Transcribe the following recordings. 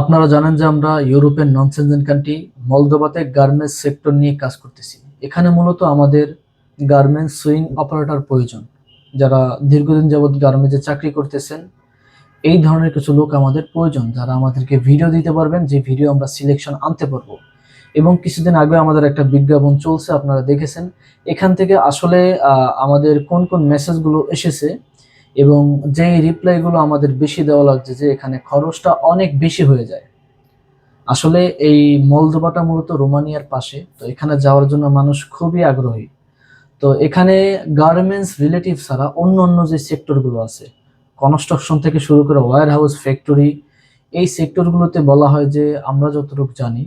আপনারা জানেন যে আমরা ইউরোপের নন সেনজেন কান্ট্রি মলদোভাতে গার্মেন্টস সেক্টর নিয়ে কাজ করতেছি। এখানে মূলত আমাদের গার্মেন্টস সুইং অপারেটর প্রয়োজন, যারা দীর্ঘদিন যাবৎ গার্মেন্টসে চাকরি করতেছেন। এই ধরনের কিছু লোক আমাদের প্রয়োজন, যারা আমাদেরকে ভিডিও দিতে পারবেন, যে ভিডিও আমরা সিলেকশন আনতে পারবো। এবং কিছুদিন আগে আমাদের একটা বিজ্ঞাপন চলছে, আপনারা দেখেছেন। এখান থেকে আসলে আমাদের কোন কোন মেসেজগুলো এসেছে এবং যে রিপ্লাইগুলো আমাদের বেশি দেওয়া লাগছে, যে এখানে খরচটা অনেক বেশি হয়ে যায়। আসলে এই মলদোভাটা মূলত রোমানিয়ার পাশে, তো এখানে যাওয়ার জন্য মানুষ খুবই আগ্রহী। তো এখানে গার্মেন্টস রিলেটিভ ছাড়া অন্য অন্য যে সেক্টরগুলো আছে, কনস্ট্রাকশন থেকে শুরু করে ওয়্যার হাউস, ফ্যাক্টরি, এই সেক্টরগুলোতে বলা হয় যে আমরা যতটুকু জানি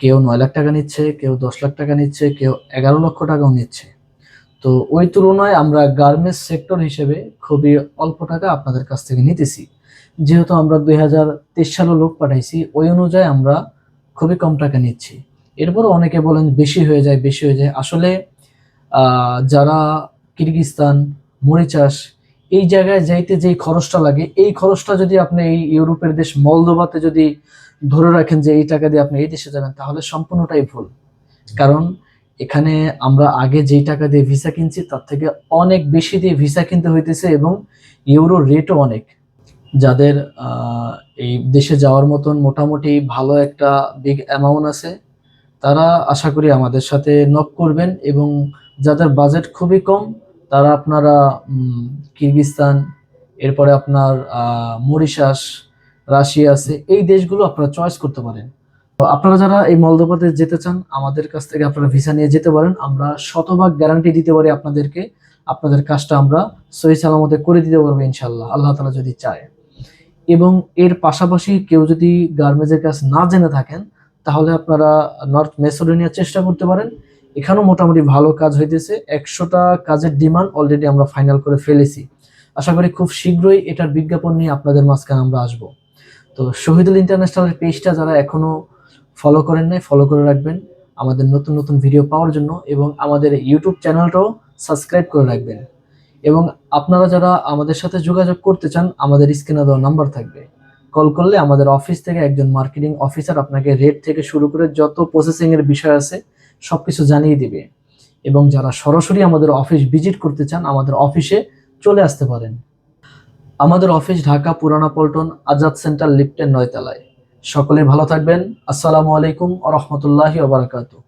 কেউ 9 লাখ টাকা নিচ্ছে, কেউ 10 লাখ টাকা নিচ্ছে, কেউ 11 লক্ষ টাকাও নিচ্ছে। তো ওই তুলনায় আমরা গার্মেন্টস সেক্টর হিসেবে খুবই অল্প টাকা আপনাদের কাছ থেকে নিতেছি। যেহেতু আমরা 2023 সালে লোক পাঠাইছি, ওই অনুযায়ী আমরা খুবই কম টাকা নিচ্ছি। এরপরও অনেকে বলেন বেশি হয়ে যায়, বেশি হয়ে যায়। আসলে যারা কিরগিজস্তান, মরিচাস, এই জায়গায় যাইতে যেই খরচটা লাগে, এই খরচটা যদি আপনি এই ইউরোপের দেশ মলদোভাতে যদি ধরে রাখেন যে এই টাকা দিয়ে আপনি এই দেশে যাবেন, তাহলে সম্পূর্ণটাই ভুল। কারণ এখানে আমরা আগে যেই টাকা দিয়ে ভিসা কিনছি তার থেকে অনেক বেশি দিয়ে ভিসা কিনতে হইতেছে, এবং ইউরো রেটও অনেক। যাদের এই দেশে যাওয়ার মতন মোটামুটি ভালো একটা বিগ অ্যামাউন্ট আছে, তারা আশা করি আমাদের সাথে নক করবেন। এবং যাদের বাজেট খুবই কম, তারা আপনারা কিরগিজস্তান, এরপরে আপনার মরিশাস, রাশিয়া আছে, এই দেশগুলো আপনারা চয়েস করতে পারেন। তো আপনারা যারা এই মলদোভাতে যেতে চান, আমাদের কাছ থেকে আপনারা ভিসা নিয়ে যেতে পারেন। আমরা শতভাগ গ্যারান্টি দিতে পারি আপনাদেরকে, আপনাদের কাজটা আমরা সহি সালামতে করে দিতে পারবো ইনশাল্লাহ, আল্লাহ তাআলা যদি চায়। এবং এর পাশাপাশি কেউ যদি গার্মেন্টসের কাজ না জেনে থাকেন, তাহলে আপনারা নর্থ মেসিডোনিয়ার চেষ্টা করতে পারেন। এখানেও মোটামুটি ভালো কাজ হইতেছে। 100টা কাজের ডিমান্ড অলরেডি আমরা ফাইনাল করে ফেলেছি। আশা করি খুব শীঘ্রই এটার বিজ্ঞাপন নিয়ে আপনাদের মাঝখানে আমরা আসবো। তো শহীদুল ইন্টারন্যাশনালের পেজটা যারা এখনো ফলো করেন নাই, ফলো করে রাখবেন আমাদের নতুন নতুন ভিডিও পাওয়ার জন্য, এবং আমাদের ইউটিউব চ্যানেলটাও সাবস্ক্রাইব করে রাখবেন। এবং আপনারা যারা আমাদের সাথে যোগাযোগ করতে চান, আমাদের স্ক্রিনে দেওয়া নাম্বার থাকবে। কল করলে আমাদের অফিস থেকে একজন মার্কেটিং অফিসার আপনাকে রেট থেকে শুরু করে যত প্রসেসিং এর বিষয় আছে সবকিছু জানিয়ে দিবে। এবং যারা সরাসরি আমাদের অফিস ভিজিট করতে চান, আমাদের অফিসে চলে আসতে পারেন। আমাদের অফিস ঢাকা পুরানা পল্টন, আজাদ সেন্টার, লিফটের 9 তলায়। সকলে ভালো থাকবেন। আসসালামু আলাইকুম ওয়া রাহমাতুল্লাহি ওয়া বারাকাতুহু।